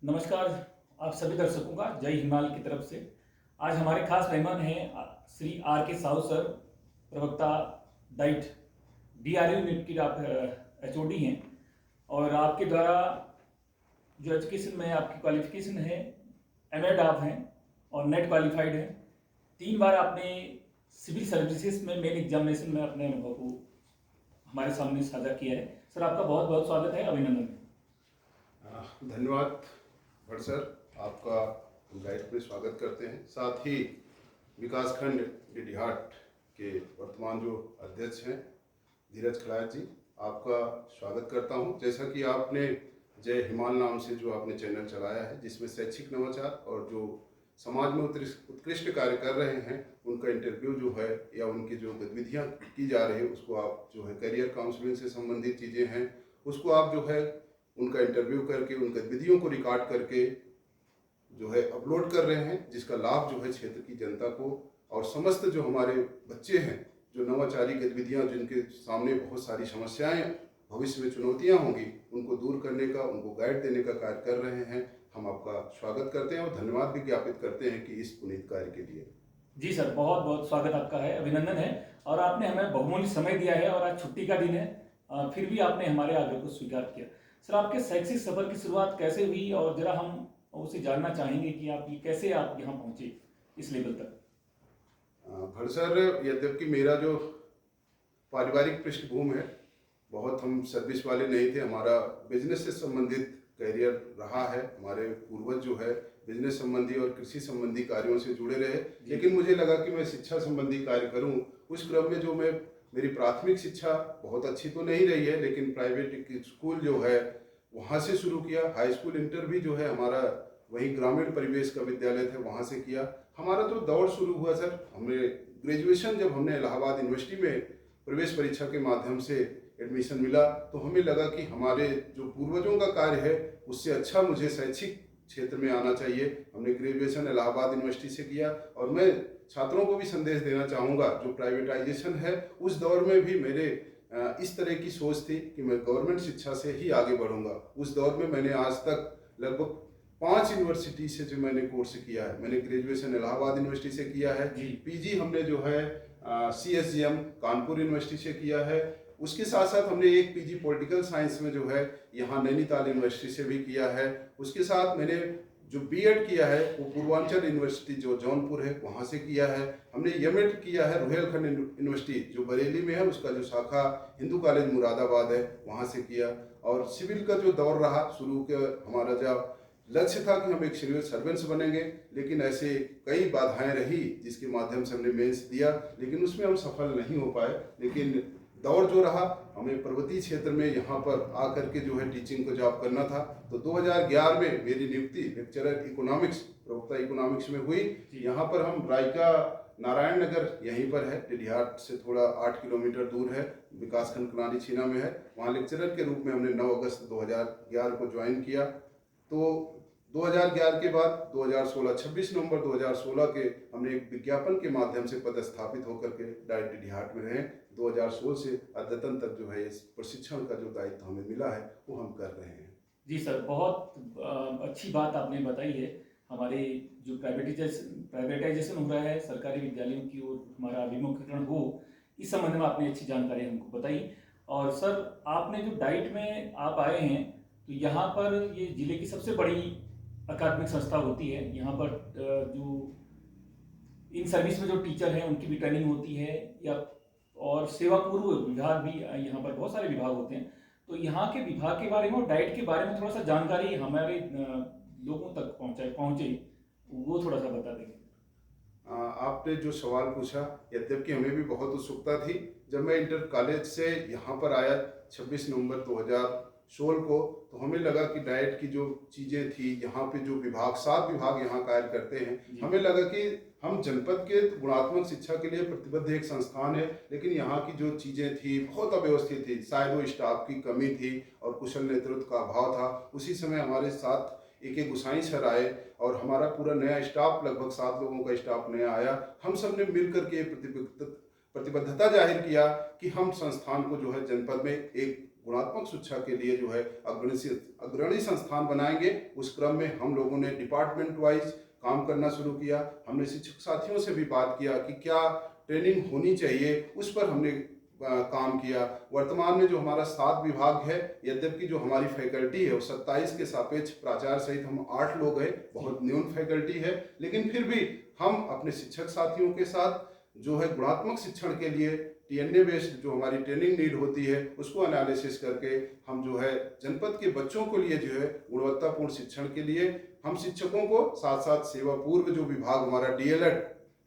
नमस्कार आप सभी दर्शकों का जय हिमाल की तरफ से। आज हमारे खास मेहमान हैं श्री आर के साहू सर, प्रवक्ता डाइट DRU यूनिट की आप HOD हैं। और आपके द्वारा जो एजुकेशन में आपकी क्वालिफिकेशन है MEd आप हैं और नेट क्वालिफाइड हैं। 3 बार आपने सिविल सर्विसेज में मेन एग्जामिनेशन में अपने अनुभव को हमारे सामने साझा किया है। सर आपका बहुत बहुत स्वागत है, अभिनंदन। धन्यवाद भट्ट सर, आपका गाइड में स्वागत करते हैं। साथ ही विकासखंड डिडिहाट के वर्तमान जो अध्यक्ष हैं धीरज खड़ायत जी, आपका स्वागत करता हूं। जैसा कि आपने जय हिमाल नाम से जो आपने चैनल चलाया है, जिसमें शैक्षिक नवाचार और जो समाज में उत्कृष्ट कार्य कर रहे हैं उनका इंटरव्यू जो है या उनकी जो गतिविधियाँ की जा रही है उसको आप जो है करियर काउंसलिंग से संबंधित चीज़ें हैं उसको आप जो है उनका इंटरव्यू करके उन गतिविधियों को रिकॉर्ड करके जो है अपलोड कर रहे हैं, जिसका लाभ जो है क्षेत्र की जनता को और समस्त जो हमारे बच्चे हैं जो नवाचारी गतिविधियां जिनके सामने बहुत सारी समस्याएं भविष्य में चुनौतियां होंगी उनको दूर करने का, उनको गाइड देने का कार्य कर रहे हैं। हम आपका स्वागत करते हैं और धन्यवाद भी ज्ञापित करते हैं कि इस पुनीत कार्य के लिए। जी सर, बहुत बहुत स्वागत आपका है, अभिनंदन है। और आपने हमें बहुमूल्य समय दिया है और आज छुट्टी का दिन है, फिर भी आपने हमारे आग्रह को स्वीकार किया। सर आपके शैक्षिक सफर की शुरुआत कैसे हुई और जरा हम उसे जानना चाहेंगे कि आप ये कैसे आप यहाँ पहुँचे इस लेवल तक। भट्ट सर, यद्यपि मेरा जो पारिवारिक पृष्ठभूमि है बहुत हम सर्विस वाले नहीं थे, हमारा बिजनेस से संबंधित करियर रहा है। हमारे पूर्वज जो है बिजनेस संबंधी और कृषि संबंधी कार्यों से जुड़े रहे, लेकिन मुझे लगा कि मैं शिक्षा संबंधी कार्य करूं। उस क्रम में जो मेरी प्राथमिक शिक्षा बहुत अच्छी तो नहीं रही है, लेकिन प्राइवेट स्कूल जो है वहाँ से शुरू किया। हाई स्कूल इंटर भी जो है हमारा वही ग्रामीण परिवेश का विद्यालय था, वहाँ से किया। हमारा जो दौड़ शुरू हुआ सर, हमने ग्रेजुएशन जब हमने इलाहाबाद यूनिवर्सिटी में प्रवेश परीक्षा के माध्यम से एडमिशन मिला तो हमें लगा कि हमारे जो पूर्वजों का कार्य है उससे अच्छा मुझे शैक्षिक क्षेत्र में आना चाहिए। हमने ग्रेजुएशन इलाहाबाद यूनिवर्सिटी से किया और मैं छात्रों को भी संदेश देना चाहूँगा जो प्राइवेटाइजेशन है उस दौर में भी मेरे इस तरह की सोच थी कि मैं गवर्नमेंट शिक्षा से ही आगे बढ़ूंगा। उस दौर में मैंने आज तक लगभग 5 यूनिवर्सिटी से जो मैंने कोर्स किया है। मैंने ग्रेजुएशन इलाहाबाद यूनिवर्सिटी से किया है, PG हमने जो है CSGM कानपुर यूनिवर्सिटी से किया है। उसके साथ साथ हमने एक PG पॉलिटिकल साइंस में जो है यहाँ नैनीताल यूनिवर्सिटी से भी किया है। उसके साथ मैंने जो B.Ed किया है वो पूर्वांचल यूनिवर्सिटी जो जौनपुर है वहाँ से किया है। हमने M.Ed किया है रुहेलखंड यूनिवर्सिटी जो बरेली में है, उसका जो शाखा हिंदू कॉलेज मुरादाबाद है वहाँ से किया। और सिविल का जो दौर रहा शुरू के, हमारा जब लक्ष्य था कि हम एक सिविल सर्वेंट्स बनेंगे, लेकिन ऐसे कई बाधाएं रही जिसके माध्यम से हमने मेंस दिया, लेकिन उसमें हम सफल नहीं हो पाए। लेकिन दौर जो रहा, हमें पर्वतीय क्षेत्र में यहाँ पर आकर के जो है टीचिंग को जॉब करना था। तो 2011 में मेरी नियुक्ति लेक्चरर इकोनॉमिक्स, प्रवक्ता इकोनॉमिक्स में हुई। यहाँ पर हम रायका नारायण नगर यहीं पर है, डिडिहाट से थोड़ा 8 किलोमीटर दूर है, विकासखंड कनारी छीना में है। वहाँ लेक्चरर के रूप में हमने 9 अगस्त 2011 को ज्वाइन किया। तो 2011 के बाद 2016 26 नवंबर 2016 के हमने एक विज्ञापन के माध्यम से पदस्थापित होकर के डाइट डिडिहाट में रहे। 2016 से अद्यतन तक जो है इस प्रशिक्षण का जो दायित्व हमें मिला है वो हम कर रहे हैं। जी सर, बहुत अच्छी बात आपने बताई है। हमारे जो प्राइवेटाइजेशन हो रहा है सरकारी विद्यालयों की ओर हमारा विमुखीकरण हो, इस संबंध में आपने अच्छी जानकारी हमको बताई। और सर आपने जो डाइट में आप आए हैं तो यहाँ पर ये जिले की सबसे बड़ी अकादमिक संस्था होती है। यहाँ पर जो इन सर्विस में जो टीचर हैं उनकी भी ट्रेनिंग होती है, या और सेवा पूर्व विभाग भी, यहाँ पर बहुत सारे विभाग होते हैं। तो यहाँ के विभाग के बारे में और डाइट के बारे में थोड़ा सा जानकारी हमारे लोगों तक पहुँचे वो थोड़ा सा बता देंगे। आपने जो सवाल पूछा, यद्यपि हमें भी बहुत उत्सुकता थी। जब मैं इंटर कॉलेज से यहाँ पर आया 26 नवंबर 2016 को, तो हमें लगा कि डाइट की जो चीज़ें थी, यहाँ पे जो विभाग 7 विभाग यहाँ कार्य करते हैं, हमें लगा कि हम जनपद के गुणात्मक शिक्षा के लिए प्रतिबद्ध एक संस्थान है, लेकिन यहाँ की जो चीज़ें थी बहुत अव्यवस्थित थी। शायद वो स्टाफ की कमी थी और कुशल नेतृत्व का अभाव था। उसी समय हमारे साथ एक गुसाई सर आए और हमारा पूरा नया स्टाफ, लगभग 7 लोगों का स्टाफ नया आया। हम सब ने मिलकर के प्रतिबद्धता जाहिर किया कि हम संस्थान को जो है जनपद में एक गुणात्मक शिक्षा के लिए जो है अग्रणी संस्थान बनाएंगे। उस क्रम में हम लोगों ने डिपार्टमेंट वाइज काम करना शुरू किया। हमने शिक्षक साथियों से भी बात किया कि क्या ट्रेनिंग होनी चाहिए, उस पर हमने काम किया। वर्तमान में जो हमारा 7 विभाग है, यद्यपि जो हमारी फैकल्टी है वो 27 के सापेक्ष प्राचार्य सहित हम 8 लोग हैं, बहुत न्यून फैकल्टी है, लेकिन फिर भी हम अपने शिक्षक साथियों के साथ जो है गुणात्मक शिक्षण के लिए TNA बेस्ड जो हमारी ट्रेनिंग नीड होती है उसको एनालिसिस करके हम जो है जनपद के बच्चों के लिए जो है गुणवत्तापूर्ण शिक्षण के लिए हम शिक्षकों को साथ साथ सेवा पूर्व जो विभाग हमारा DLED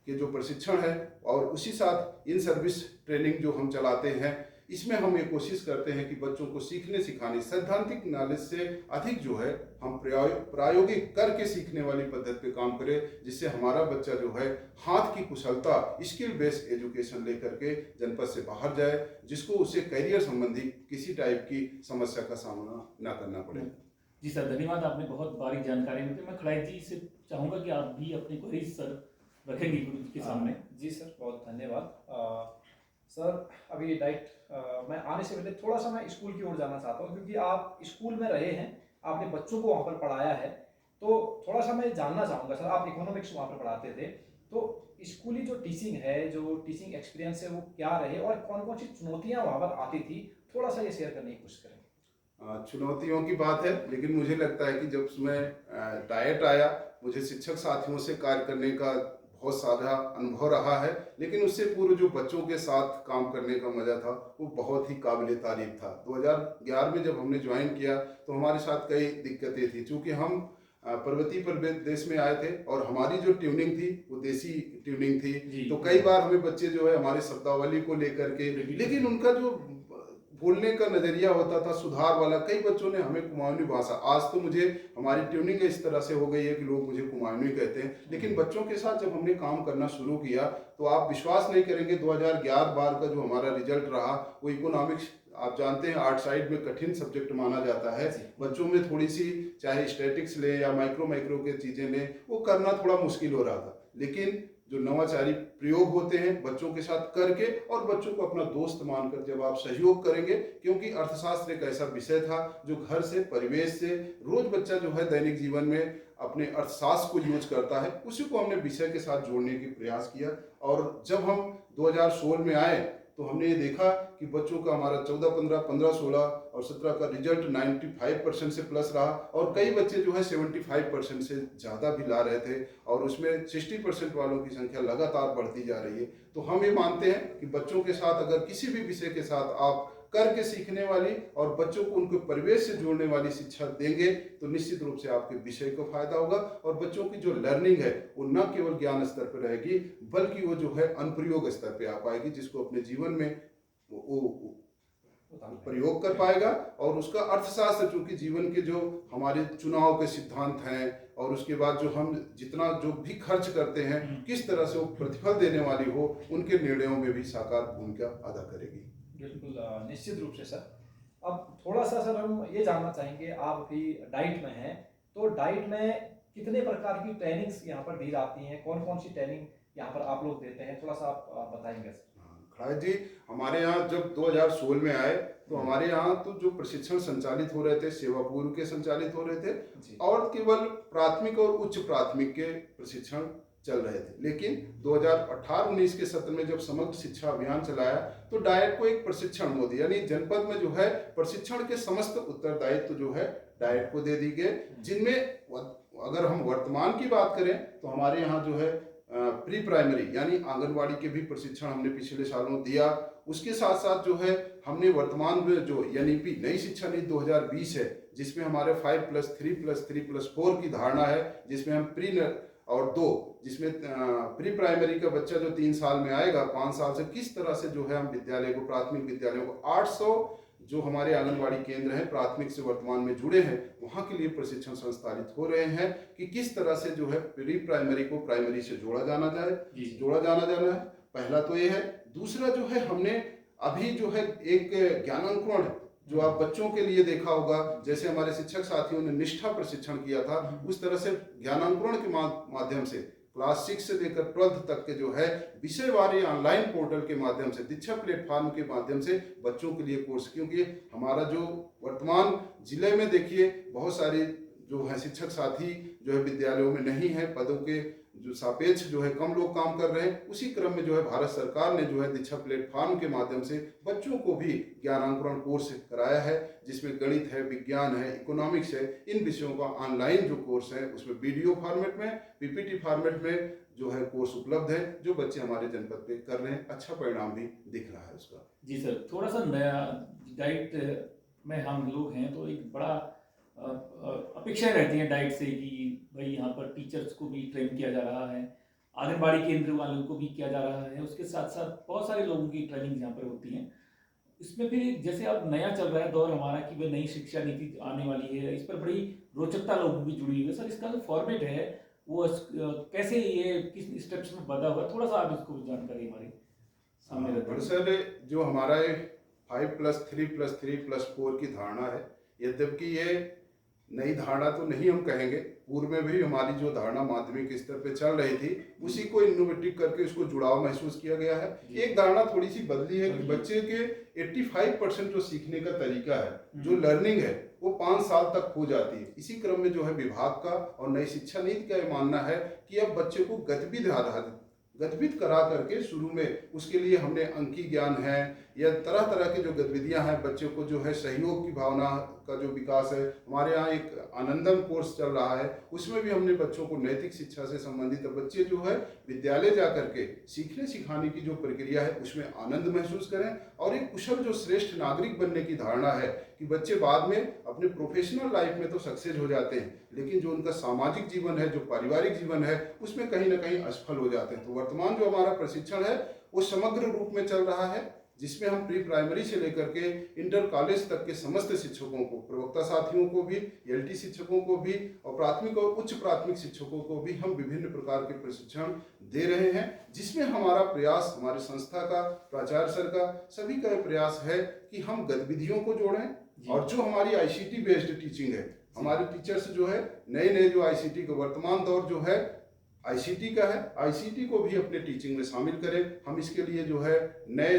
के जो प्रशिक्षण है और उसी साथ इन सर्विस ट्रेनिंग जो हम चलाते हैं, इसमें हम ये कोशिश करते हैं कि बच्चों को सीखने सिखाने सैद्धांतिक नॉलेज से अधिक जो है हम प्रायोगिक करके सीखने वाली पद्धति पे काम करें, जिससे हमारा बच्चा जो है हाथ की कुशलता स्किल बेस्ड एजुकेशन लेकर के जनपद से बाहर जाए, जिसको उसे करियर संबंधी किसी टाइप की समस्या का सामना न करना पड़े। जी सर, धन्यवाद, आपने बहुत बारीक जानकारी दी। मैं खड़ाई जी से चाहूँगा कि आप भी अपनी क्वेरीज सर रखेंगे गुरु जी के सामने। जी सर, बहुत धन्यवाद। सर अभी डाइट मैं आने से पहले थोड़ा सा मैं स्कूल की ओर जाना चाहता हूँ, क्योंकि आप स्कूल में रहे हैं, आपने बच्चों को वहाँ पर पढ़ाया है, तो थोड़ा सा मैं जानना चाहूँगा सर, आप इकोनॉमिक्स वहाँ पर पढ़ाते थे, तो स्कूली जो टीचिंग है, जो टीचिंग एक्सपीरियंस है वो क्या रहे और कौन कौन सी चुनौतियाँ वहाँ पर आती थी, थोड़ा सा ये शेयर करने की कोशिश करें। चुनौतियों की बात है, लेकिन मुझे लगता है कि जब मैं डाइट आया, मुझे शिक्षक साथियों से कार्य करने का बहुत सारा अनुभव रहा है, लेकिन उससे पूर्व जो बच्चों के साथ काम करने का मजा था वो बहुत ही काबिल तारीफ था। 2011 में जब हमने ज्वाइन किया तो हमारे साथ कई दिक्कतें थी, क्योंकि हम पर्वतीय प्रदेश में आए थे और हमारी जो ट्यूनिंग थी वो देसी ट्यूनिंग थी, तो कई बार हमें बच्चे जो है हमारे शब्दावली को लेकर के, लेकिन उनका जो बोलने का नजरिया होता था सुधार वाला, कई बच्चों ने हमें कुमाऊनी भाषा, आज तो मुझे हमारी ट्यूनिंग इस तरह से हो गई है कि लोग मुझे कुमाऊनी कहते हैं, लेकिन बच्चों के साथ जब हमने काम करना शुरू किया तो आप विश्वास नहीं करेंगे, 2011-12 का जो हमारा रिजल्ट रहा वो इकोनॉमिक्स, आप जानते हैं आर्ट साइड में कठिन सब्जेक्ट माना जाता है, बच्चों में थोड़ी सी चाहे स्टैटिक्स ले या माइक्रो के चीजें ले, वो करना थोड़ा मुश्किल हो रहा था। लेकिन जो नवाचारी प्रयोग होते हैं बच्चों के साथ करके और बच्चों को अपना दोस्त मानकर जब आप सहयोग करेंगे, क्योंकि अर्थशास्त्र एक ऐसा विषय था जो घर से, परिवेश से, रोज बच्चा जो है दैनिक जीवन में अपने अर्थशास्त्र को यूज करता है, उसी को हमने विषय के साथ जोड़ने की प्रयास किया। और जब हम 2016 में आए तो हमने ये देखा कि बच्चों का हमारा 14, 15, 15, 16 और 17 का रिजल्ट 95% से प्लस रहा और कई बच्चे जो है 75% से ज़्यादा भी ला रहे थे और उसमें 60% वालों की संख्या लगातार बढ़ती जा रही है। तो हम ये मानते हैं कि बच्चों के साथ अगर किसी भी विषय के साथ आप करके सीखने वाली और बच्चों को उनके परिवेश से जोड़ने वाली शिक्षा देंगे तो निश्चित रूप से आपके विषय को फायदा होगा और बच्चों की जो लर्निंग है वो न केवल ज्ञान स्तर पर रहेगी बल्कि वो जो है अनुप्रयोग स्तर पे आ पाएगी, जिसको अपने जीवन में वो प्रयोग कर पाएगा। और उसका अर्थशास्त्र, चूंकि जीवन के जो हमारे चुनाव के सिद्धांत हैं और उसके बाद जो हम जितना जो भी खर्च करते हैं किस तरह से वो प्रतिफल देने वाली हो, उनके निर्णयों में भी साकार भूमिका अदा करेगी। बिल्कुल, निश्चित रूप से सर। अब थोड़ा सा सर हम ये जानना चाहेंगे, आप अभी डाइट में हैं, तो डाइट में कितने प्रकार की ट्रेनिंग्स यहाँ पर दी जाती हैं, कौन कौन सी ट्रेनिंग यहाँ पर आप लोग देते हैं, थोड़ा सा आप बताएंगे सर। खड़ाई जी, हमारे यहाँ जब 2016 में आए तो हमारे यहाँ तो जो प्रशिक्षण संचालित हो रहे थे सेवा पूर्व के संचालित हो रहे थे और केवल प्राथमिक और उच्च प्राथमिक के प्रशिक्षण चल रहे थे। लेकिन 2018-19 के सत्र में जब समग्र शिक्षा अभियान चलाया तो डाइट को एक प्रशिक्षण मोदी, यानी जनपद में जो है प्रशिक्षण के समस्त उत्तरदायित्व जो है डाइट को दे दी गए, जिनमें अगर हम वर्तमान की बात करें तो हमारे यहाँ जो है प्री प्राइमरी यानी आंगनवाड़ी के भी प्रशिक्षण हमने पिछले सालों दिया। उसके साथ साथ जो है हमने वर्तमान में जो NEP नई शिक्षा नीति 2020 है, जिसमें हमारे 5+3+3+4 की धारणा है, जिसमें हम प्री और 2 जिसमें प्री प्राइमरी का बच्चा जो 3 साल में आएगा 5 साल से किस तरह से जो है हम विद्यालय को, प्राथमिक विद्यालयों को 800 जो हमारे आंगनवाड़ी केंद्र हैं प्राथमिक से वर्तमान में जुड़े हैं वहाँ के लिए प्रशिक्षण संचालित हो रहे हैं कि किस तरह से जो है प्री प्राइमरी को प्राइमरी से जोड़ा जाना है। पहला तो ये है। दूसरा जो है हमने अभी जो है एक ज्ञानांकुरण जो आप बच्चों के लिए देखा होगा, जैसे हमारे शिक्षक साथियों ने निष्ठा प्रशिक्षण किया था, उस तरह से ज्ञानांकुरण के माध्यम से क्लास 6 से लेकर 12th तक के जो है विषयवार ऑनलाइन पोर्टल के माध्यम से, दीक्षा प्लेटफॉर्म के माध्यम से बच्चों के लिए कोर्स, क्योंकि हमारा जो वर्तमान जिले में देखिए बहुत सारे जो है शिक्षक साथी जो है विद्यालयों में नहीं है, पदों के जो सापेक्ष जो है कम लोग काम कर रहे हैं। उसी क्रम में जो है भारत सरकार ने जो है दीक्षा प्लेटफॉर्म के माध्यम से बच्चों को भी ज्ञानांकुरण कोर्स कराया है, जिसमें गणित है, विज्ञान है, इकोनॉमिक्स है, इन विषयों का ऑनलाइन जो कोर्स है उसमें वीडियो फॉर्मेट में, पीपीटी फॉर्मेट में जो है कोर्स उपलब्ध है, जो बच्चे हमारे जनपद पे कर रहे हैं। अच्छा परिणाम भी दिख रहा है उसका। जी सर, थोड़ा सा नया डाइट में हम लोग हैं तो एक बड़ा अपेक्षाएं रहती हैं डाइट से कि भाई यहाँ पर टीचर्स को भी ट्रेन किया जा रहा है, आंगनबाड़ी केंद्र वालों को भी किया जा रहा है, उसके साथ साथ बहुत सारे लोगों की ट्रेनिंग यहाँ पर होती हैं। इसमें फिर जैसे अब नया चल रहा है दौर हमारा कि भाई नई शिक्षा नीति आने वाली है, इस पर बड़ी रोचकता लोगों की जुड़ी हुई है। सर इसका जो फॉर्मेट है वो कैसे, ये किस स्टेप्स में बदला हुआ, थोड़ा सा आप इसको जानकारी हमारे सामने रखें। दरअसल जो हमारा 5+3+3+4 की धारणा है, यद्यपि ये नई धारणा तो नहीं हम कहेंगे, पूर्व में भी हमारी जो धारणा माध्यमिक स्तर पे चल रही थी उसी को इनोवेटिव करके उसको जुड़ाव महसूस किया गया है। एक धारणा थोड़ी सी बदली है कि बच्चे के 85% जो सीखने का तरीका है, जो लर्निंग है, वो 5 साल तक हो जाती है। इसी क्रम में जो है विभाग का और नई शिक्षा नीति का ये मानना है कि अब बच्चे को गतिविधि करा करके शुरू में उसके लिए हमने अंकी ज्ञान है या तरह तरह की जो गतिविधियां हैं, बच्चों को जो है सहयोग की भावना का जो विकास है। हमारे यहाँ एक आनंदम कोर्स चल रहा है, उसमें भी हमने बच्चों को नैतिक शिक्षा से संबंधित, बच्चे जो है विद्यालय जा करके सीखने सिखाने की जो प्रक्रिया है उसमें आनंद महसूस करें और एक कुशल जो श्रेष्ठ नागरिक बनने की धारणा है कि बच्चे बाद में अपने प्रोफेशनल लाइफ में तो सक्सेस हो जाते हैं, लेकिन जो उनका सामाजिक जीवन है, जो पारिवारिक जीवन है, उसमें कहीं ना कहीं असफल हो जाते हैं। तो वर्तमान जो हमारा प्रशिक्षण है वो समग्र रूप में चल रहा है, जिसमें हम प्री प्राइमरी से लेकर के इंटर कॉलेज तक के समस्त शिक्षकों को, प्रवक्ता साथियों को भी, एलटी शिक्षकों को भी और प्राथमिक और उच्च प्राथमिक शिक्षकों को भी हम विभिन्न प्रकार के प्रशिक्षण दे रहे हैं, जिसमें हमारा प्रयास, हमारी संस्था का, प्राचार्य सर का, सभी का प्रयास है कि हम गतिविधियों को जोड़ें। और जो हमारी आईसीटी बेस्ड टीचिंग है, हमारे टीचर्स जो है नए जो आईसीटी का वर्तमान दौर जो है आईसीटी का है, आईसीटी को भी अपने टीचिंग में शामिल करें। हम इसके लिए जो है नए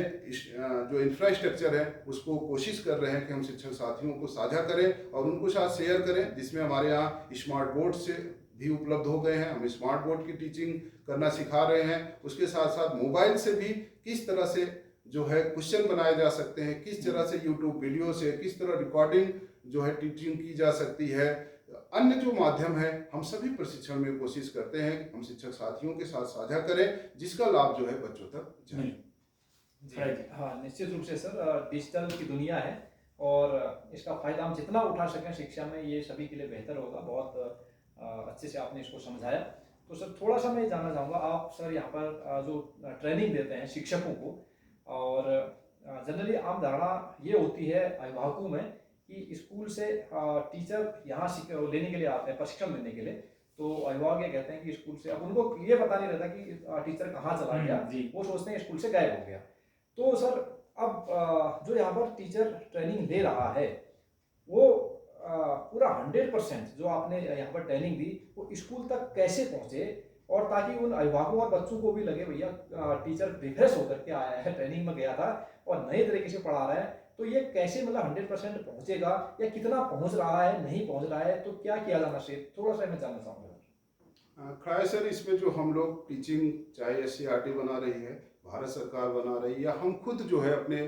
जो इंफ्रास्ट्रक्चर है उसको कोशिश कर रहे हैं कि हम शिक्षक साथियों को साझा करें और उनको साथ शेयर करें, जिसमें हमारे यहाँ स्मार्ट बोर्ड से भी उपलब्ध हो गए हैं। हम स्मार्ट बोर्ड की टीचिंग करना सिखा रहे हैं। उसके साथ साथ मोबाइल से भी किस तरह से जो है क्वेश्चन बनाए जा सकते हैं, किस तरह से यूट्यूब वीडियो से किस तरह रिकॉर्डिंग जो है टीचिंग की जा सकती है, अन्य जो माध्यम है, हम सभी प्रशिक्षण में कोशिश करते हैं कि हम शिक्षक साथियों के साथ साझा करें, जिसका लाभ जो है बच्चों तक जाए। हाँ, निश्चित रूप से सर, डिजिटल की दुनिया है और इसका फायदा हम जितना उठा सकें शिक्षा में, ये सभी के लिए बेहतर होगा। बहुत अच्छे से आपने इसको समझाया। तो सर थोड़ा सा मैं जानना चाहूँगा, आप सर यहाँ पर जो ट्रेनिंग देते हैं शिक्षकों को, और जनरली आम धारणा ये होती है अभिभावकों में कि स्कूल से टीचर यहाँ लेने के लिए आते हैं, प्रशिक्षण लेने के लिए, तो अभिभावक ये कहते हैं कि स्कूल से, अब उनको ये पता नहीं रहता कि टीचर कहाँ चला गया, वो सोचते हैं स्कूल से गायब हो गया। तो सर अब जो यहाँ पर टीचर ट्रेनिंग दे रहा है वो पूरा 100% जो आपने यहाँ पर ट्रेनिंग दी वो स्कूल तक कैसे पहुँचे, और ताकि उन अभिभावकों और बच्चों को भी लगे भैया टीचर रिफ्रेश होकर के आया है, ट्रेनिंग में गया था और नए तरीके से पढ़ा रहा है, तो ये कैसे मतलब 100% पहुंचेगा या कितना पहुंच रहा है, नहीं पहुंच रहा है, तो क्या किया जाना चाहिए, थोड़ा सा मैं जानना चाहूँगा। खैर है सर, इसमें जो हम लोग टीचिंग चाहे SCRT बना रही है, भारत सरकार बना रही है, या हम खुद जो है अपने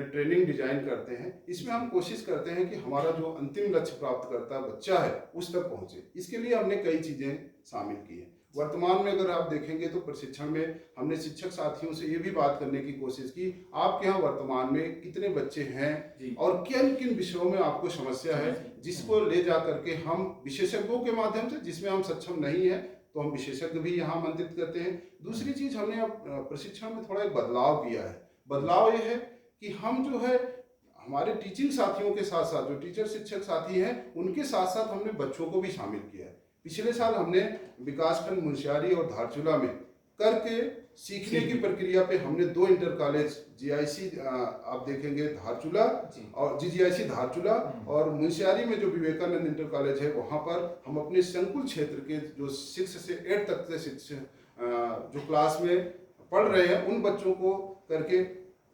ट्रेनिंग डिजाइन करते हैं, इसमें हम कोशिश करते हैं कि हमारा जो अंतिम लक्ष्य प्राप्त करता बच्चा है उस तक पहुंचे। इसके लिए हमने कई चीज़ें शामिल की हैं। वर्तमान में अगर आप देखेंगे तो प्रशिक्षण में हमने शिक्षक साथियों से ये भी बात करने की कोशिश की, आपके यहाँ वर्तमान में कितने बच्चे हैं और किन किन विषयों में आपको समस्या है, जिसको ले जा करके हम विशेषज्ञों के माध्यम से, जिसमें हम सक्षम नहीं है तो हम विशेषज्ञ भी यहाँ आमंत्रित करते हैं। दूसरी चीज़, हमने अब प्रशिक्षण में थोड़ा एक बदलाव किया है। बदलाव ये है कि हम जो है हमारे टीचिंग साथियों के साथ साथ जो टीचर शिक्षक साथी हैं उनके साथ साथ हमने बच्चों को भी शामिल किया है। पिछले साल हमने विकासखंड मुंशियारी और धारचूला में करके सीखने की प्रक्रिया पे हमने 2 इंटर कॉलेज जीआईसी आप देखेंगे धारचूला जी। और जीजीआईसी धारचूला और मुंशियारी में जो विवेकानंद इंटर कॉलेज है वहाँ पर हम अपने संकुल क्षेत्र के जो 6 से 8 तक के जो क्लास में पढ़ रहे हैं उन बच्चों को करके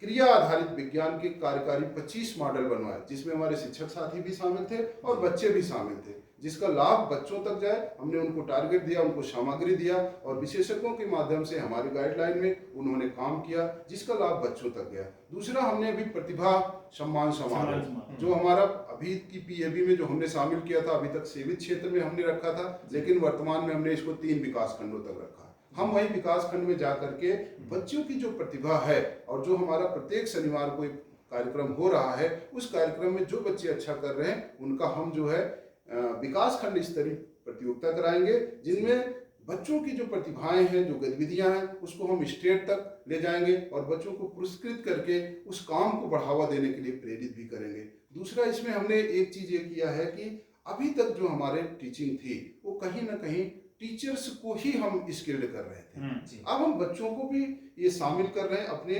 क्रिया आधारित विज्ञान के कार्यकारी 25 मॉडल बनवाए, जिसमें हमारे शिक्षक साथी भी शामिल थे और बच्चे भी शामिल थे, जिसका लाभ बच्चों तक जाए। हमने उनको टारगेट दिया, उनको सामग्री दिया और विशेषज्ञों के माध्यम से हमारी गाइडलाइन में उन्होंने काम किया, जिसका लाभ बच्चों तक गया। दूसरा, हमने अभी प्रतिभा सम्मान समारोह जो हमारा अभी की पीएबी में जो हमने शामिल किया था, अभी तक सेवित क्षेत्र में हमने रखा था, लेकिन वर्तमान में हमने इसको 3 विकास खंडों तक रखा। हम वही विकास खंड में जा करके बच्चों की जो प्रतिभा है और जो हमारा प्रत्येक शनिवार को एक कार्यक्रम हो रहा है, उस कार्यक्रम में जो बच्चे अच्छा कर रहे हैं उनका हम जो है विकास खंड स्तरीय प्रतियोगिता कराएंगे, जिनमें बच्चों की जो प्रतिभाएं हैं, जो गतिविधियां हैं, उसको हम स्टेट तक ले जाएंगे और बच्चों को पुरस्कृत करके उस काम को बढ़ावा देने के लिए प्रेरित भी करेंगे। दूसरा, इसमें हमने एक चीज ये किया है कि अभी तक जो हमारे टीचिंग थी वो कहीं ना कहीं टीचर्स को ही हम स्किल्ड कर रहे थे। अब हम बच्चों को भी ये शामिल कर रहे हैं अपने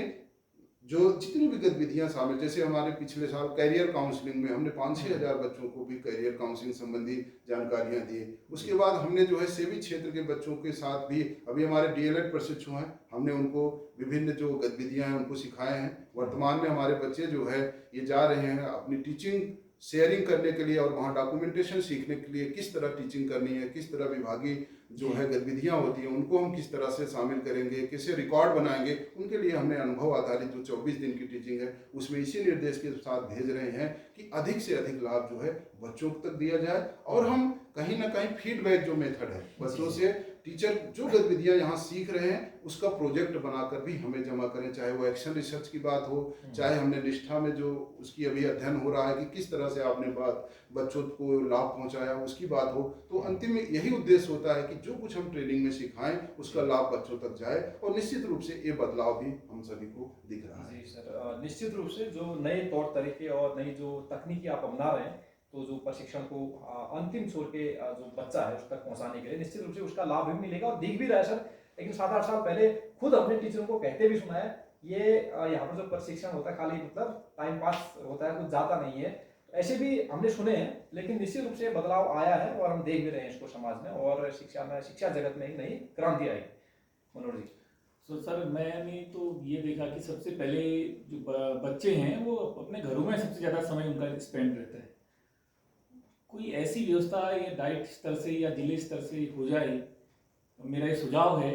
जो जितनी भी गतिविधियां शामिल, जैसे हमारे पिछले साल कैरियर काउंसलिंग में हमने 5-6 हज़ार बच्चों को भी कैरियर काउंसलिंग संबंधी जानकारियां दी। उसके बाद हमने जो है सेवी क्षेत्र के बच्चों के साथ भी अभी हमारे डीएलएड प्रशिक्षु हैं, हमने उनको विभिन्न जो गतिविधियां हैं उनको सिखाए हैं। वर्तमान में हमारे बच्चे जो है ये जा रहे हैं अपनी टीचिंग शेयरिंग करने के लिए और वहाँ डॉक्यूमेंटेशन सीखने के लिए किस तरह टीचिंग करनी है, किस तरह विभागीय जो है गतिविधियाँ होती हैं उनको हम किस तरह से शामिल करेंगे, कैसे रिकॉर्ड बनाएंगे, उनके लिए हमने अनुभव आधारित जो 24 दिन की टीचिंग है उसमें इसी निर्देश के साथ भेज रहे हैं कि अधिक से अधिक लाभ जो है बच्चों तक दिया जाए। और हम कहीं ना कहीं फीडबैक जो मेथड है बच्चों से टीचर जो गतिविधियां यहाँ सीख रहे हैं उसका प्रोजेक्ट बनाकर भी हमें जमा करें, चाहे वो एक्शन रिसर्च की बात हो, चाहे हमने निष्ठा में जो उसकी अभी अध्ययन हो रहा है कि किस तरह से आपने बात बच्चों को लाभ पहुंचाया उसकी बात हो। तो अंतिम में यही उद्देश्य होता है कि जो कुछ हम ट्रेनिंग में सिखाएं उसका लाभ बच्चों तक जाए और निश्चित रूप से ये बदलाव भी हम सभी को दिख रहा है। जी सर, निश्चित रूप से जो नए तौर तरीके और नई जो तकनीकी आप अपना रहे हैं तो जो प्रशिक्षण को अंतिम छोर के जो बच्चा है उस तक पहुंचाने के लिए निश्चित रूप से उसका लाभ भी मिलेगा और दिख भी रहा है सर। लेकिन 7-8 साल पहले खुद अपने टीचरों को कहते भी सुना है, ये यहाँ पर जो प्रशिक्षण होता है खाली मतलब टाइम पास होता है, कुछ जाता नहीं है, ऐसे भी हमने सुने हैं। लेकिन निश्चित रूप से बदलाव आया है और हम देख भी रहे हैं इसको समाज में और शिक्षा जगत में ही नई क्रांति आई। मनोज जी। तो सर मैंने तो ये देखा कि सबसे पहले जो बच्चे हैं वो अपने घरों में सबसे ज़्यादा समय उनका स्पेंड रहता है। कोई ऐसी व्यवस्था या डाइट स्तर से या जिले स्तर से हो जाए, मेरा ये सुझाव है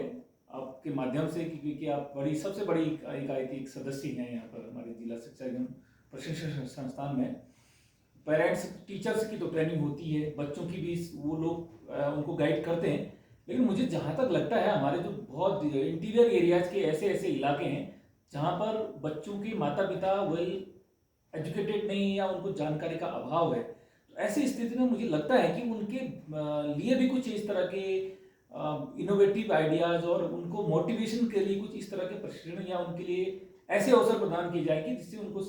आपके माध्यम से, क्योंकि आप सबसे बड़ी इकाई के एक सदस्य हैं यहाँ पर हमारे जिला शिक्षा एवं प्रशिक्षण संस्थान में। पेरेंट्स टीचर्स की तो ट्रेनिंग होती है, बच्चों की भी वो लोग उनको गाइड करते हैं, लेकिन मुझे जहाँ तक लगता है हमारे जो बहुत इंटीरियर एरियाज के ऐसे इलाके हैं जहाँ पर बच्चों के माता पिता वेल एजुकेटेड नहीं या उनको जानकारी का अभाव है, तो ऐसी स्थिति में मुझे लगता है कि उनके लिए भी कुछ इस तरह के इनोवेटिव आइडियाज और उनको मोटिवेशन के लिए कुछ इस तरह के प्रशिक्षण या उनके लिए ऐसे अवसर प्रदान किए जाएंगे जिससे उनको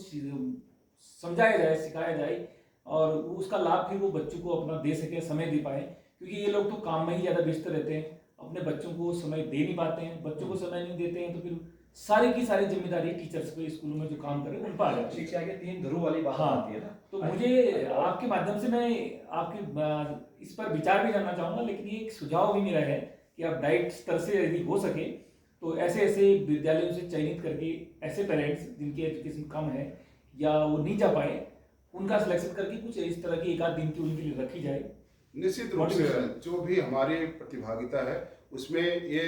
समझाया जाए, सिखाया जाए और उसका लाभ फिर वो बच्चों को अपना दे सके, समय दे पाए। क्योंकि ये लोग तो काम में ही ज़्यादा व्यस्त रहते हैं, अपने बच्चों को समय दे नहीं पाते हैं, बच्चों को समय नहीं देते हैं, तो फिर सारी की सारी जिम्मेदारी टीचर्स पे स्कूलों में जो काम करें उन पर आ जाती है। शिक्षा के 3 ध्रुव वाली बात आती है ना। तो मुझे आपके माध्यम से मैं आपके इस पर विचार भी करना चाहूँगा, लेकिन ये एक सुझाव भी मेरा है कि आप डाइट स्तर से यदि हो सके तो ऐसे विद्यालयों से चयनित करके ऐसे पेरेंट्स जिनकी एजुकेशन कम है या वो नहीं जा पाए, उनका सिलेक्शन करके कुछ इस तरह की 1 आध दिन की उनके लिए रखी जाए। निश्चित रूप से जो भी हमारी प्रतिभागिता है उसमें ये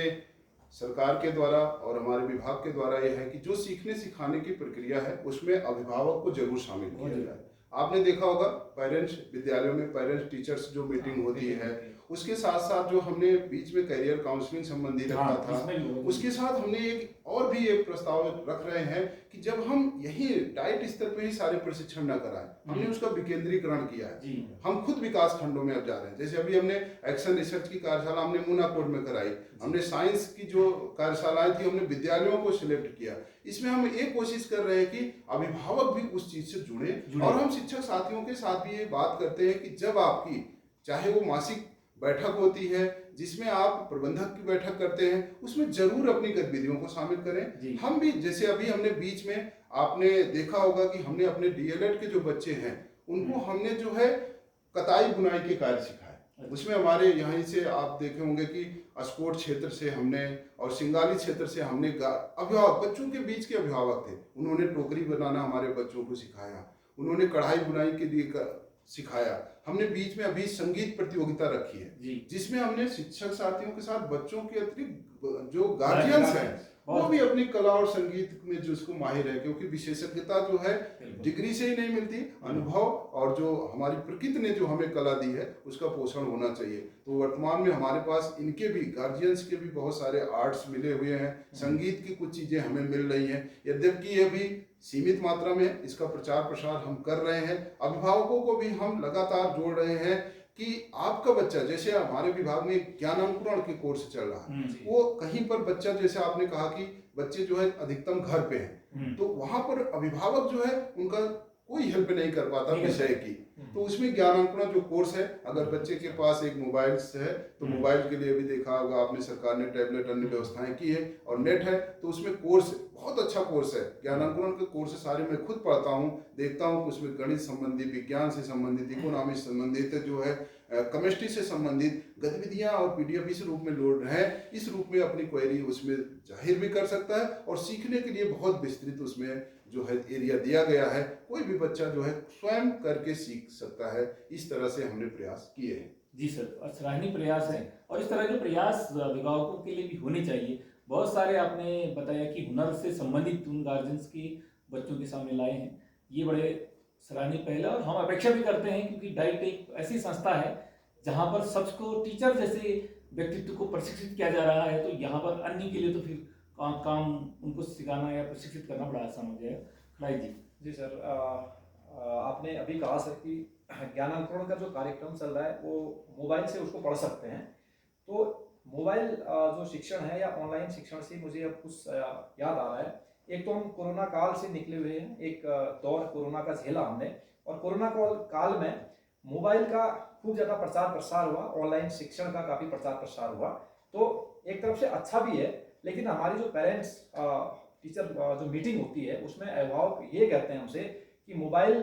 सरकार के द्वारा और हमारे विभाग के द्वारा ये है कि जो सीखने सिखाने की प्रक्रिया है उसमें अभिभावक को जरूर शामिल किया जाए। आपने देखा होगा पेरेंट्स विद्यालयों में पेरेंट्स टीचर्स जो मीटिंग होती है उसके साथ साथ जो हमने बीच में करियर काउंसलिंग संबंधी रखा था, उसके साथ हमने एक और भी एक प्रस्ताव रख रहे हैं कि जब हम यही डाइट स्तर पे ही सारे प्रशिक्षण न कराएं, हमने उसका विकेंद्रीकरण किया है। हम खुद विकास खंडों में अब जा रहे हैं। जैसे अभी हमने एक्शन रिसर्च की कार्यशाला हमने मूनाकोट में कराई, हमने साइंस की जो कार्यशालाएं थी हमने विद्यालयों को सिलेक्ट किया। इसमें हम एक कोशिश कर रहे हैं कि अभिभावक भी उस चीज से जुड़े और हम शिक्षक साथियों के साथ भी ये बात करते हैं कि जब आपकी चाहे वो मासिक बैठक होती है, जिसमें आप प्रबंधक की बैठक करते हैं उसमें जरूर अपनी गतिविधियों को शामिल करें। हम भी जैसे अभी हमने बीच में आपने देखा होगा कि हमने अपने डीएलएड के जो बच्चे हैं उनको हमने जो है कताई बुनाई के कार्य सिखाए। उसमें हमारे यहाँ से आप देखे होंगे कि अस्कोट क्षेत्र से हमने और सिंगाली क्षेत्र से हमने अभिभावक बच्चों के बीच के अभिभावक थे, उन्होंने टोकरी बनाना हमारे बच्चों को सिखाया, उन्होंने कढ़ाई बुनाई के लिए सिखाया। हमने बीच में अभी संगीत प्रतियोगिता रखी है जिसमें हमने शिक्षक साथियों के साथ बच्चों के अतिरिक्त जो गार्जियंस हैं वो भी अपनी कला और संगीत में जो उसको माहिर है, क्योंकि विशेषज्ञता जो है डिग्री से ही नहीं मिलती, अनुभव और जो हमारी प्रकृति ने जो हमें कला दी है उसका पोषण होना चाहिए। तो वर्तमान में हमारे पास इनके भी गार्जियंस के भी बहुत सारे आर्ट्स मिले हुए हैं, संगीत की कुछ चीजें हमें मिल रही हैं, यद्यपि ये भी सीमित मात्रा में इसका प्रचार प्रसार हम कर रहे हैं। अभिभावकों को भी हम लगातार जोड़ रहे हैं कि आपका बच्चा, जैसे हमारे विभाग में ज्ञानांकुरण के कोर्स चल रहा है, वो कहीं पर बच्चा, जैसे आपने कहा कि बच्चे जो है अधिकतम घर पे हैं, तो वहां पर अभिभावक जो है उनका कोई हेल्प नहीं कर पाता विषय की, तो उसमें ज्ञानांकुरण जो कोर्स है, अगर बच्चे के पास एक मोबाइल है तो मोबाइल के लिए भी देखा होगा आपने, सरकार ने टैबलेट अन्य व्यवस्थाएं की है और नेट है, तो उसमें कोर्स बहुत अच्छा कोर्स है। ज्ञानांकुरण के कोर्स सारे मैं खुद पढ़ता हूँ, देखता हूँ कि उसमें गणित संबंधी, विज्ञान से संबंधित, इकोनॉमिक्स संबंधित जो है, केमिस्ट्री से संबंधित गतिविधियां और पीडीएफ इस रूप में लोड है, इस रूप में अपनी क्वेरी उसमें जाहिर भी कर सकता है और सीखने के लिए बहुत विस्तृत उसमें जो है एरिया दिया गया है, कोई भी बच्चा जो है स्वयं करके सीख सकता है। इस तरह से हमने प्रयास किए हैं। जी सर, सराहनीय प्रयास है और इस तरह के प्रयास अभिभावकों के लिए भी होने चाहिए। बहुत सारे आपने बताया कि हुनर से संबंधित उन गार्जियंस की बच्चों के सामने लाए हैं, ये बड़े सराहनीय पहल है और हम अपेक्षा भी करते हैं, क्योंकि डाइट एक ऐसी संस्था है जहाँ पर सबको टीचर जैसे व्यक्तित्व को प्रशिक्षित किया जा रहा है, तो यहाँ पर अन्य के लिए तो फिर काम उनको सिखाना या प्रशिक्षित करना बड़ा आसान हो जाएगा। खलाई जी सर, आपने अभी कहा सर कि ज्ञानांकुरण का जो कार्यक्रम चल रहा है वो मोबाइल से उसको पढ़ सकते हैं, तो मोबाइल जो शिक्षण है या ऑनलाइन शिक्षण से मुझे अब कुछ याद आ रहा है। एक तो हम कोरोना काल से निकले हुए हैं, एक दौर कोरोना का झेला हमने, और कोरोना काल में मोबाइल का खूब ज़्यादा प्रचार प्रसार हुआ, ऑनलाइन शिक्षण का काफ़ी प्रचार प्रसार हुआ, तो एक तरफ से अच्छा भी है, लेकिन हमारी जो पेरेंट्स टीचर जो मीटिंग होती है उसमें अभिभावक ये कहते हैं हमसे कि मोबाइल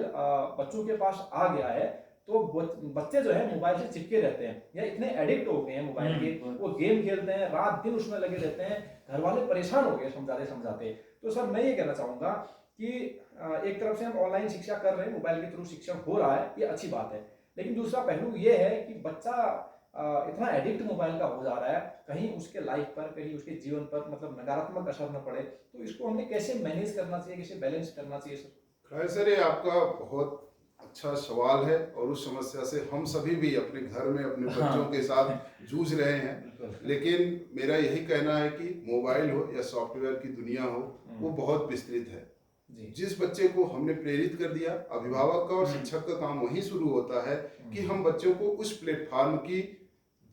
बच्चों के पास आ गया है तो बच्चे जो है मोबाइल से चिपके रहते हैं या इतने एडिक्ट हो गए हैं मोबाइल के, वो गेम खेलते हैं, रात दिन उसमें लगे रहते हैं, घर वाले परेशान हो गए समझाते समझाते। तो सर मैं ये कहना चाहूँगा कि एक तरफ से हम ऑनलाइन शिक्षा कर रहे हैं, मोबाइल के थ्रू शिक्षण हो रहा है, ये अच्छी बात है, लेकिन दूसरा पहलू ये है कि बच्चा इतना एडिक्ट मोबाइल का हो जा रहा है, कहीं उसके लाइफ पर, कहीं उसके जीवन पर मतलब नकारात्मक असर न पड़े, तो इसको हमने कैसे मैनेज करना चाहिए, कैसे बैलेंस करना चाहिए सर? खैर सर, ये आपका बहुत अच्छा सवाल है और उस समस्या से हम सभी भी अपने घर में अपने बच्चों के साथ जूझ रहे हैं। लेकिन मेरा यही कहना है कि मोबाइल हो या सॉफ्टवेयर की दुनिया हो, वो बहुत विस्तृत है। जिस बच्चे को हमने प्रेरित कर दिया, अभिभावक का और शिक्षक का काम वहीं शुरू होता है कि हम बच्चों को उस प्लेटफॉर्म की,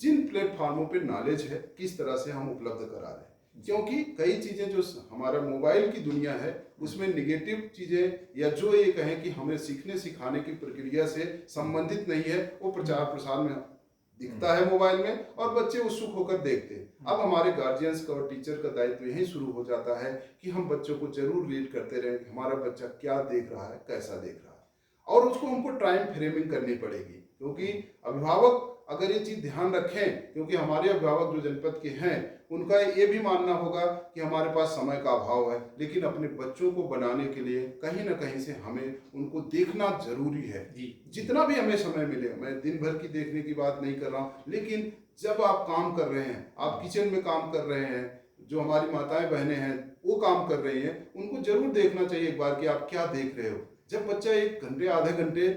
जिन प्लेटफॉर्मों पे नॉलेज है, किस तरह से हम उपलब्ध करा रहे हैं, क्योंकि कई चीजें जो हमारा मोबाइल की दुनिया है उसमें निगेटिव चीजें या जो ये कहें कि हमें सीखने सिखाने की प्रक्रिया से संबंधित नहीं है, वो प्रचार प्रसार में दिखता है मोबाइल में और बच्चे उत्सुक होकर देखते हैं। अब हमारे गार्जियंस का और टीचर का दायित्व यही शुरू हो जाता है कि हम बच्चों को जरूर रीड करते रहें कि हमारा बच्चा क्या देख रहा है, कैसा देख रहा है, और उसको हमको टाइम फ्रेमिंग करनी पड़ेगी, क्योंकि अभिभावक अगर ये चीज ध्यान रखें, क्योंकि हमारे अभिभावक जो जनपद के हैं उनका ये भी मानना होगा कि हमारे पास समय का अभाव है, लेकिन अपने बच्चों को बनाने के लिए कहीं ना कहीं से हमें उनको देखना जरूरी है। जितना भी हमें समय मिले, मैं दिन भर की देखने की बात नहीं कर रहा हूँ, लेकिन जब आप काम कर रहे हैं, आप किचन में काम कर रहे हैं, जो हमारी माताएं बहनें हैं वो काम कर रही हैं, उनको जरूर देखना चाहिए एक बार कि आप क्या देख रहे हो। जब बच्चा 1 घंटे आधे घंटे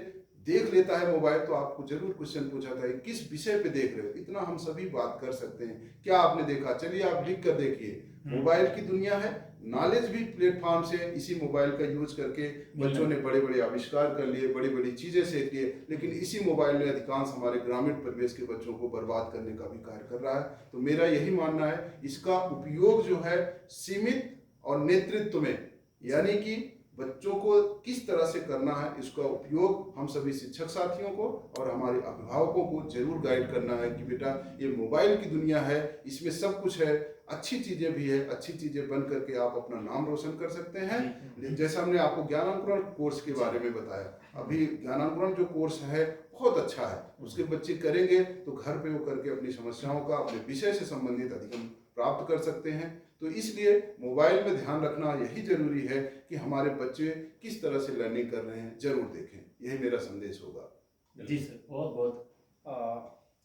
देख लेता है मोबाइल, तो आपको जरूर क्वेश्चन पूछा था किस विषय पे देख रहे हो, इतना हम सभी बात कर सकते हैं, क्या आपने देखा, चलिए आप लिख कर देखिए। मोबाइल की दुनिया है, नॉलेज भी प्लेटफॉर्म से इसी मोबाइल का यूज करके बच्चों ने बड़े बड़े आविष्कार कर लिए, बड़ी बड़ी चीजें सीख लिए, लेकिन इसी मोबाइल ने अधिकांश हमारे ग्रामीण परिवेश के बच्चों को बर्बाद करने का भी कार्य कर रहा है। तो मेरा यही मानना है, इसका उपयोग जो है सीमित और नेतृत्व में, यानी कि बच्चों को किस तरह से करना है, इसका उपयोग हम सभी शिक्षक साथियों को और हमारे अभिभावकों को जरूर गाइड करना है कि बेटा ये मोबाइल की दुनिया है, इसमें सब कुछ है, अच्छी चीज़ें भी है, अच्छी चीज़ें बन करके आप अपना नाम रोशन कर सकते हैं। जैसा हमने आपको ज्ञानांकुरण कोर्स के बारे में बताया, अभी ज्ञानांकुरण जो कोर्स है बहुत अच्छा है, उसके बच्चे करेंगे तो घर पे वो करके अपनी समस्याओं का, अपने विषय से संबंधित अधिगम प्राप्त कर सकते हैं। तो इसलिए मोबाइल में ध्यान रखना यही जरूरी है कि हमारे बच्चे किस तरह से लर्निंग कर रहे हैं, जरूर देखें। यही मेरा संदेश होगा। जी सर, बहुत बहुत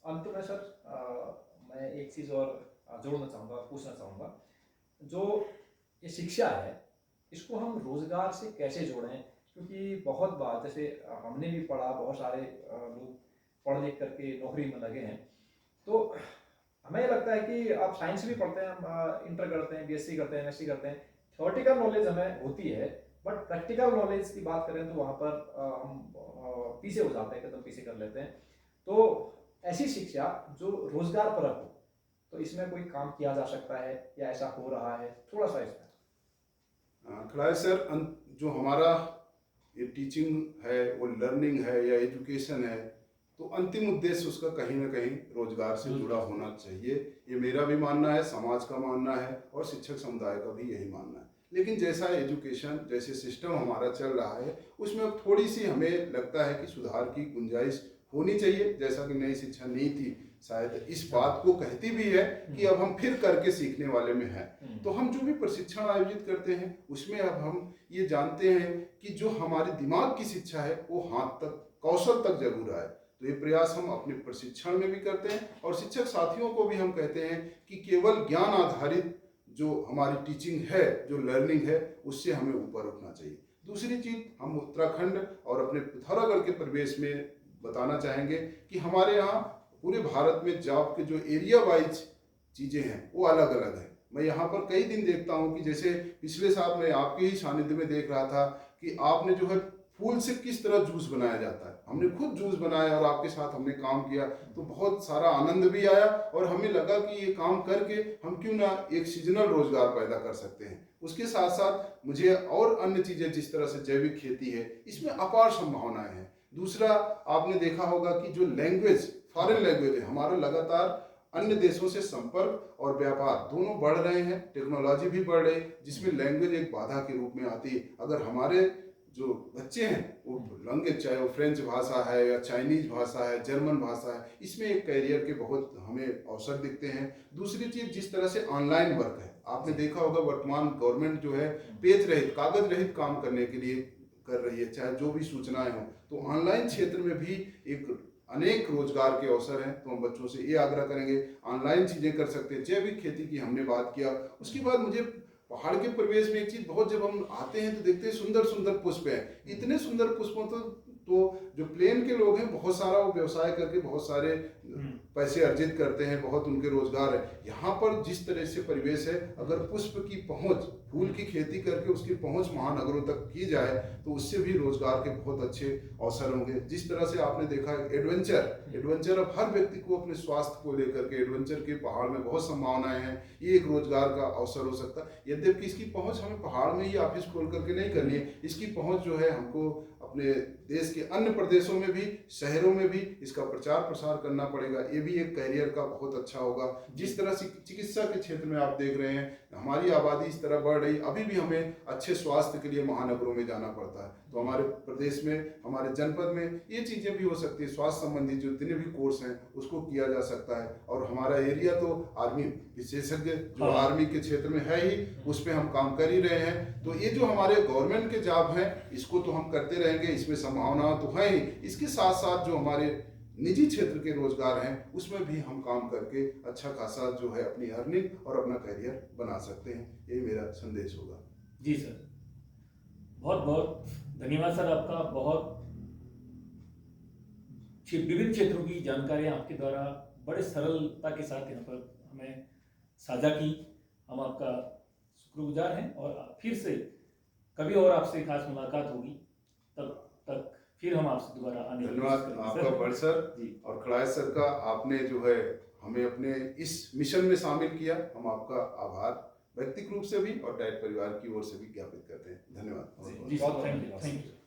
अंत में सर मैं एक चीज़ और जोड़ना चाहूँगा, पूछना चाहूँगा, जो ये शिक्षा है इसको हम रोजगार से कैसे जोड़ें? क्योंकि बहुत बार जैसे हमने भी पढ़ा, बहुत सारे लोग पढ़ लिख करके नौकरी में लगे हैं, तो हमें लगता है कि आप साइंस भी पढ़ते हैं, हम इंटर करते हैं, बीएससी करते हैं, एमएससी करते हैं, थ्योरेटिकल नॉलेज हमें होती है, बट प्रैक्टिकल नॉलेज की बात करें तो वहाँ पर हम पीछे हो जाते हैं, कदम पीछे कर लेते हैं। तो ऐसी शिक्षा जो रोजगार परक हो, तो इसमें कोई काम किया जा सकता है या ऐसा हो रहा है? थोड़ा सा इसमें खड़ाई सर, जो हमारा ये टीचिंग है, वो लर्निंग है या एजुकेशन है, तो अंतिम उद्देश्य उसका कहीं ना कहीं रोजगार से जुड़ा होना चाहिए। ये मेरा भी मानना है, समाज का मानना है और शिक्षक समुदाय का भी यही मानना है। लेकिन जैसा एजुकेशन, जैसे सिस्टम हमारा चल रहा है, उसमें अब थोड़ी सी हमें लगता है कि सुधार की गुंजाइश होनी चाहिए। जैसा कि नई शिक्षा नीति शायद इस बात को कहती भी है कि अब हम फिर करके सीखने वाले में हैं। तो हम जो भी प्रशिक्षण आयोजित करते हैं उसमें अब हम ये जानते हैं कि जो हमारे दिमाग की शिक्षा है वो हाथ तक, कौशल तक जरूर आए। तो ये प्रयास हम अपने प्रशिक्षण में भी करते हैं और शिक्षक साथियों को भी हम कहते हैं कि केवल ज्ञान आधारित जो हमारी टीचिंग है, जो लर्निंग है, उससे हमें ऊपर उठना चाहिए। दूसरी चीज, हम उत्तराखंड और अपने पिथौरागढ़ के परिवेश में बताना चाहेंगे कि हमारे यहाँ पूरे भारत में जॉब के जो एरिया वाइज चीज़ें हैं वो अलग अलग है। मैं यहाँ पर कई दिन देखता हूँ कि जैसे पिछले साल मैं आपके ही सानिध्य में देख रहा था कि आपने जो है फूल से किस तरह जूस बनाया जाता है, हमने खुद जूस बनाया और आपके साथ हमने काम किया, तो बहुत सारा आनंद भी आया और हमें लगा कि ये काम करके हम क्यों ना एक सीजनल रोजगार पैदा कर सकते हैं। उसके साथ साथ मुझे और अन्य चीज़ें, जिस तरह से जैविक खेती है, इसमें अपार संभावनाएं हैं। दूसरा, आपने देखा होगा कि जो लैंग्वेज, फॉरेन लैंग्वेज है, हमारा लगातार अन्य देशों से संपर्क और व्यापार दोनों बढ़ रहे हैं, टेक्नोलॉजी भी बढ़ रही है, जिसमें लैंग्वेज एक बाधा के रूप में आती है। अगर हमारे जो बच्चे हैं वो लैंग्वेज, चाहे वो फ्रेंच भाषा है या चाइनीज भाषा है, जर्मन भाषा है, इसमें एक कैरियर के बहुत हमें अवसर दिखते हैं। दूसरी चीज, जिस तरह से ऑनलाइन वर्क है, आपने देखा होगा वर्तमान गवर्नमेंट जो है पेज रहित, कागज रहित काम करने के लिए कर रही है, चाहे जो भी सूचनाएं हो। तो ऑनलाइन क्षेत्र में भी एक अनेक रोजगार के अवसर हैं। तो हम बच्चों से ये आग्रह करेंगे, ऑनलाइन चीजें कर सकते हैं। जैविक खेती की हमने बात किया। उसके बाद मुझे पहाड़ के परिवेश में एक चीज, बहुत जब हम आते हैं तो देखते हैं सुंदर सुंदर पुष्प हैं, इतने सुंदर पुष्पों तो जो प्लेन के लोग हैं बहुत सारा वो व्यवसाय करके बहुत सारे पैसे अर्जित करते हैं, बहुत उनके रोजगार है। यहाँ पर जिस तरह से परिवेश है, अगर पुष्प की पहुंच, फूल की खेती करके उसकी पहुंच महानगरों तक की जाए तो उससे भी रोजगार के बहुत अच्छे अवसर होंगे। जिस तरह से आपने देखा एडवेंचर अब हर व्यक्ति को अपने स्वास्थ्य को लेकर के, एडवेंचर के पहाड़ में बहुत संभावनाएं हैं, ये एक रोजगार का अवसर हो सकता है। यद्यपि इसकी पहुंच हमें पहाड़ में ही ऑफिस खोल करके नहीं करनी है, इसकी पहुंच जो है हमको अपने देश के अन्य प्रदेशों में भी, शहरों में भी इसका प्रचार प्रसार करना पड़ेगा। ये भी एक कैरियर का बहुत अच्छा होगा। जिस तरह से चिकित्सा के क्षेत्र में आप देख रहे हैं, हमारी आबादी इस तरह बढ़ रही, अभी भी हमें अच्छे स्वास्थ्य के लिए महानगरों में जाना पड़ता है। तो हमारे प्रदेश में, हमारे जनपद में ये चीज़ें भी हो सकती है। स्वास्थ्य संबंधी जो जितने भी कोर्स हैं उसको किया जा सकता है। और हमारा एरिया तो आर्मी विशेषज्ञ जो आर्मी के क्षेत्र में है ही, उस पर हम काम कर ही रहे हैं। तो ये जो हमारे गवर्नमेंट के जॉब हैं, इसको तो हम करते रहेंगे, इसमें संभावना तो है ही। इसके साथ साथ जो हमारे निजी क्षेत्र के रोजगार हैं उसमें भी हम काम करके अच्छा खासा जो है अपनी अर्निंग और अपना करियर बना सकते हैं। यही मेरा संदेश होगा। जी सर, बहुत बहुत धन्यवाद सर आपका। बहुत विभिन्न क्षेत्रों की जानकारियां आपके द्वारा बड़े सरलता के साथ यहाँ पर हमें साझा की। हम आपका शुक्रगुजार हैं और फिर से कभी और आपसे खास मुलाकात होगी, तब तक फिर हम आपसे दोबारा आने। धन्यवाद आपका बड़ सर जी, और खड़ाय सर का, आपने जो है हमें अपने इस मिशन में शामिल किया। हम आपका आभार व्यक्तिगत रूप से भी और डाइट परिवार की ओर से भी ज्ञापित करते हैं। धन्यवाद। जी बहुत सर, बहुत थैंक यू धन्यवाद थैंक सर। यू।